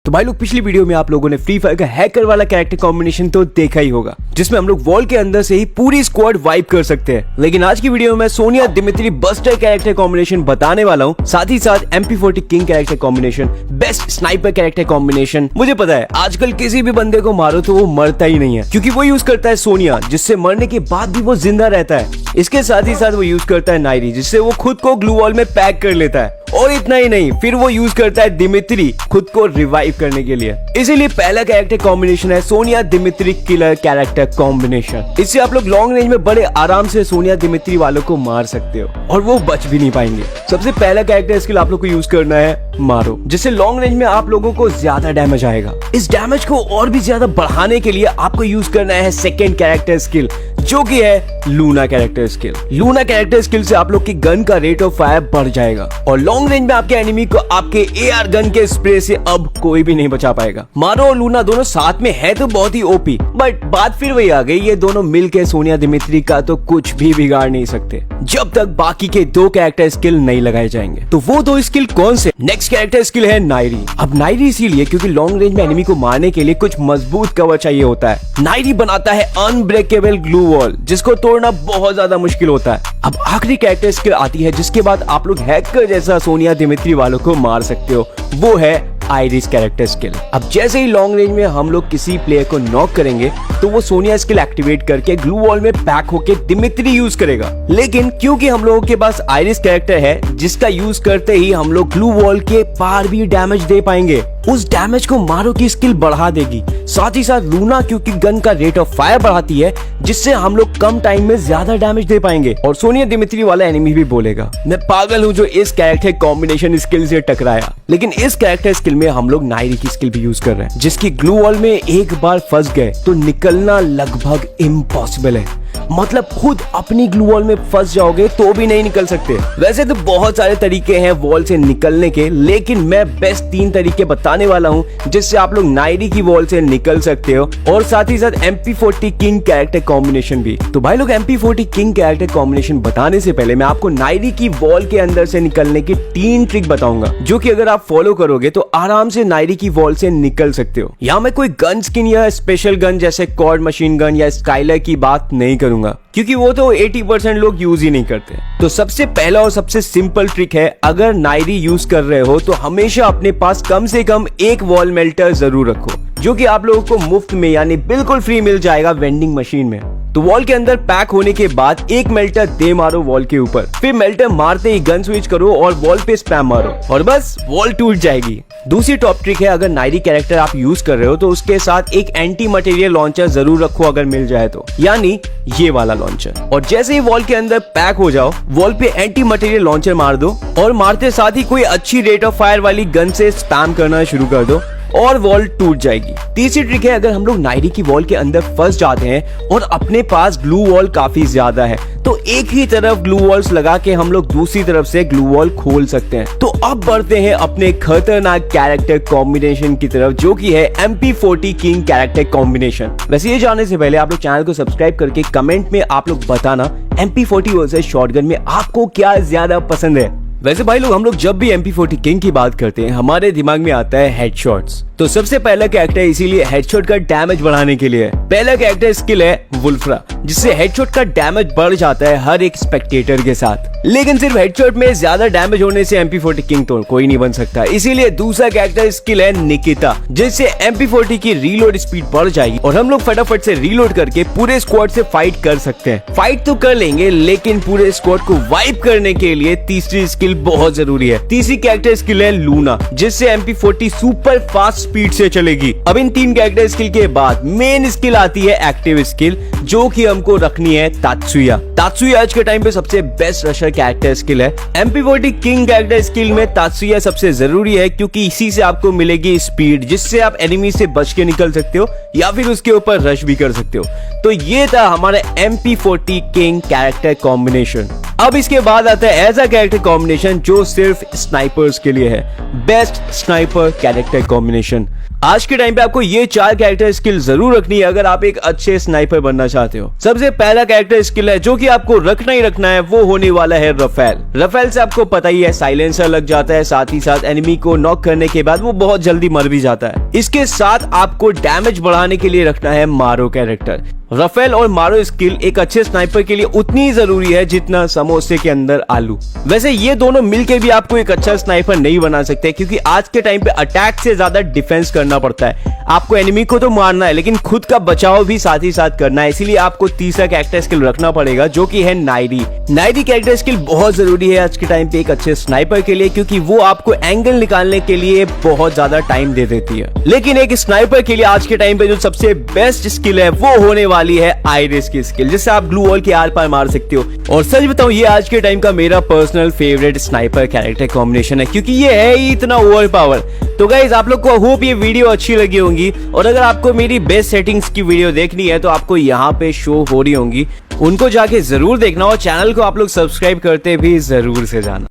तो भाई लोग पिछली वीडियो में आप लोगों ने फ्री फायर का हैकर वाला कैरेक्टर कॉम्बिनेशन तो देखा ही होगा, जिसमें हम लोग वॉल के अंदर से ही पूरी स्क्वाड वाइप कर सकते हैं। लेकिन आज की वीडियो में मैं Sonia Dimitri buster character combination बताने वाला हूँ, साथ ही साथ MP40 king character combination, best sniper character combination. मुझे पता है आजकल किसी भी बंदे को मारो तो वो मरता ही नहीं है, क्योंकि वो यूज करता है सोनिया, जिससे मरने के बाद भी वो जिंदा रहता है। इसके साथ ही साथ वो यूज करता है नायरी, जिससे वो खुद को ग्लू वॉल में पैक कर लेता है। और इतना ही नहीं, फिर वो यूज करता है दिमित्री खुद को रिवाइव करने के लिए। इसीलिए पहला कैरेक्टर कॉम्बिनेशन है Sonia Dimitri killer character combination. इससे आप लोग लॉन्ग रेंज में बड़े आराम से सोनिया दिमित्री वालों को मार सकते हो और वो बच भी नहीं पाएंगे। सबसे पहला कैरेक्टर स्किल आप लोग को यूज करना है मारो, जिससे लॉन्ग रेंज में आप लोगों को ज्यादा डैमेज आएगा। इस डैमेज को और भी ज्यादा बढ़ाने के लिए आपको यूज करना है सेकेंड कैरेक्टर स्किल, जो कि है Luna character skill. Luna character skill से आप लोग की गन का रेट ऑफ फायर बढ़ जाएगा और लॉन्ग रेंज में आपके एनिमी को आपके AR गन के स्प्रे से अब कोई भी नहीं बचा पाएगा। मारो और लूना दोनों साथ में है तो बहुत ही ओपी, बट बात फिर वही आ गई, ये दोनों मिलके सोनिया दिमित्री का तो कुछ भी बिगाड़ नहीं सकते जब तक बाकी के दो कैरेक्टर स्किल नहीं लगाए जाएंगे। तो वो दो स्किल कौन से? नेक्स्ट कैरेक्टर स्किल है नायरी। अब नायरी इसीलिए क्योंकि लॉन्ग रेंज में एनिमी को मारने के लिए कुछ मजबूत कवर चाहिए होता है। नायरी बनाता है अनब्रेकेबल ग्लू वॉल, जिसको तोड़ना बहुत ज्यादा मुश्किल होता है। अब आखिरी कैरेक्टर स्किल आती है, जिसके बाद आप लोग हैकर जैसा सोनिया दिमित्री वालों को मार सकते हो, वो है आइरिस कैरेक्टर स्किल। अब जैसे ही लॉन्ग रेंज में हम लोग किसी प्लेयर को नॉक करेंगे तो वो सोनिया स्किल एक्टिवेट करके ग्लू वॉल में पैक होके दिमित्री यूज करेगा। लेकिन क्योंकि हम लोगों के पास आइरिस कैरेक्टर है, जिसका यूज करते ही हम लोग ग्लू वॉल के पार भी डैमेज दे पाएंगे, उस डैमेज को मारो की स्किल बढ़ा देगी। साथ ही साथ लूना क्योंकि गन का रेट ऑफ फायर बढ़ाती है, जिससे हम लोग कम टाइम में ज्यादा डैमेज दे पाएंगे। और सोनिया दिमित्री वाला एनिमी भी बोलेगा मैं पागल हूँ जो इस कैरेक्टर कॉम्बिनेशन स्किल से टकराया। लेकिन इस कैरेक्टर स्किल में हम लोग नायरी की स्किल भी यूज कर रहे हैं, जिसकी ग्लू वॉल में एक बार फंस गए तो निकलना लगभग इम्पॉसिबल है। मतलब खुद अपनी ग्लू वॉल में फंस जाओगे तो भी नहीं निकल सकते। वैसे तो बहुत सारे तरीके हैं वॉल से निकलने के, लेकिन मैं बेस्ट 3 तरीके बताने वाला हूँ जिससे आप लोग नायरी की वॉल से निकल सकते हो, और साथ ही साथ MP40 किंग कैरेक्टर कॉम्बिनेशन भी। तो भाई लोग MP40 किंग कैरेक्टर कॉम्बिनेशन बताने से पहले मैं आपको नायरी की वॉल के अंदर से निकलने की 3 ट्रिक बताऊंगा, जो कि अगर आप फॉलो करोगे तो आराम से नायरी की वॉल से निकल सकते हो। यहाँ मैं कोई गन स्किन या स्पेशल गन जैसे कॉर्ड मशीन गन या स्काइलर की बात नहीं करूंगा, क्योंकि वो तो 80% लोग यूज ही नहीं करते। तो सबसे पहला और सबसे सिंपल ट्रिक है, अगर नायरी यूज कर रहे हो तो हमेशा अपने पास कम से कम एक वॉल मेल्टर जरूर रखो, जो कि आप लोगों को मुफ्त में यानी बिल्कुल फ्री मिल जाएगा वेंडिंग मशीन में। तो वॉल के अंदर पैक होने के बाद एक मेल्टर दे मारो वॉल के ऊपर, फिर मेल्टर मारते ही गन स्विच करो और वॉल पे स्पैम मारो और बस वॉल टूट जाएगी। दूसरी टॉप ट्रिक है, अगर नायरी कैरेक्टर आप यूज कर रहे हो तो उसके साथ एक एंटी मटेरियल लॉन्चर जरूर रखो अगर मिल जाए तो, यानी ये वाला लॉन्चर। और जैसे ही वॉल के अंदर पैक हो जाओ, वॉल पे एंटी मटेरियल लॉन्चर मार दो और मारते साथ ही कोई अच्छी रेट ऑफ फायर वाली गन से स्पैम करना शुरू कर दो और वॉल टूट जाएगी। तीसरी ट्रिक है, अगर हम लोग नायरी की वॉल के अंदर फंस जाते हैं और अपने पास ग्लू वॉल काफी ज्यादा है, तो एक ही तरफ ग्लू वॉल्स लगा के हम लोग दूसरी तरफ से ग्लू वॉल खोल सकते हैं। तो अब बढ़ते हैं अपने खतरनाक कैरेक्टर कॉम्बिनेशन की तरफ, जो कि है MP40 किंग कैरेक्टर कॉम्बिनेशन। वैसे ये जानने से पहले आप लोग चैनल को सब्सक्राइब करके कमेंट में आप लोग बताना MP40 वर्सेस शॉटगन में आपको क्या ज्यादा पसंद है। वैसे भाई लोग हम लोग जब भी MP40 किंग की बात करते हैं हमारे दिमाग में आता है हेडशॉट्स। तो सबसे पहला कैरेक्टर इसीलिए हेडशॉट का डैमेज बढ़ाने के लिए पहला कैरेक्टर स्किल है वुल्फ्रा, जिससे हेडशॉट का डैमेज बढ़ जाता है हर एक स्पेक्टेटर के साथ। लेकिन सिर्फ हेडशॉट में ज्यादा डैमेज होने से MP40 किंग तो कोई नहीं बन सकता, इसीलिए दूसरा कैरेक्टर स्किल है निकिता, जिससे MP40 की रीलोड स्पीड बढ़ जाएगी और हम लोग फटाफट से रीलोड करके पूरे स्क्वाड से फाइट कर सकते हैं। फाइट तो कर लेंगे, लेकिन पूरे स्क्वाड को वाइप करने के लिए तीसरी स्किल बहुत जरूरी है। तीसरी कैरेक्टर स्किल है लूना, जिससे MP40 सुपर फास्ट स्पीड से चलेगी। अब इन 3 कैरेक्टर स्किल के बाद मेन स्किल आती है एक्टिव स्किल, जो कि हमको रखनी है तात्सुया। तात्सुया आज के टाइम पे सबसे बेस्ट रशर कैरेक्टर स्किल है। MP40 किंग कैरेक्टर स्किल में तात्सुया सबसे जरूरी है, क्योंकि इसी से आपको मिलेगी स्पीड, जिससे आप एनिमी से बच के निकल सकते हो या फिर उसके ऊपर रश भी कर सकते हो। तो ये था हमारा MP40 किंग कैरेक्टर कॉम्बिनेशन। अब इसके बाद आता है ऐसा कैरेक्टर कॉम्बिनेशन जो सिर्फ स्नाइपर्स के लिए है, बेस्ट स्नाइपर कैरेक्टर कॉम्बिनेशन। आज के टाइम पे आपको ये 4 कैरेक्टर स्किल जरूर रखनी है अगर आप एक अच्छे स्नाइपर बनना चाहते हो। सबसे पहला कैरेक्टर स्किल है जो कि आपको रखना ही रखना है, वो होने वाला है रफेल। रफेल से आपको पता ही है साइलेंसर लग जाता है, साथ ही साथ एनिमी को नॉक करने के बाद वो बहुत जल्दी मर भी जाता है। इसके साथ आपको डैमेज बढ़ाने के लिए रखना है मारो कैरेक्टर। रफेल और मारो स्किल एक अच्छे स्नाइपर के लिए उतनी जरूरी है जितना समोसे के अंदर आलू। वैसे ये दोनों मिलके भी आपको एक अच्छा स्नाइपर नहीं बना सकते, क्योंकि आज के टाइम पे अटैक से ज्यादा डिफेंस करना पड़ता है। आपको एनिमी को तो मारना है लेकिन खुद का बचाव भी साथ ही साथ करना है, इसीलिए आपको तीसरा कैरेक्टर स्किल रखना पड़ेगा जो कि है नाइरी। नाइरी कैरेक्टर स्किल बहुत जरूरी है आज के टाइम पे एक अच्छे स्नाइपर के लिए, क्योंकि वो आपको एंगल निकालने के लिए बहुत ज्यादा टाइम दे देती है। लेकिन एक स्नाइपर के लिए आज के टाइम पे जो सबसे बेस्ट स्किल है वो होने वाली है आइरिस की स्किल, जिससे आप ग्लू वॉल के आर पार मार सकते हो। और सच बताऊं ये आज के टाइम का मेरा personal favourite sniper character combination है, क्योंकि ये है ही इतना ओवर पावर। तो गाइज आप लोग को होप ये वीडियो अच्छी लगी होंगी, और अगर आपको मेरी बेस्ट सेटिंग्स की वीडियो देखनी है तो आपको यहाँ पे शो हो रही होंगी, उनको जाके जरूर देखना और चैनल को आप लोग सब्सक्राइब करते भी जरूर से जाना।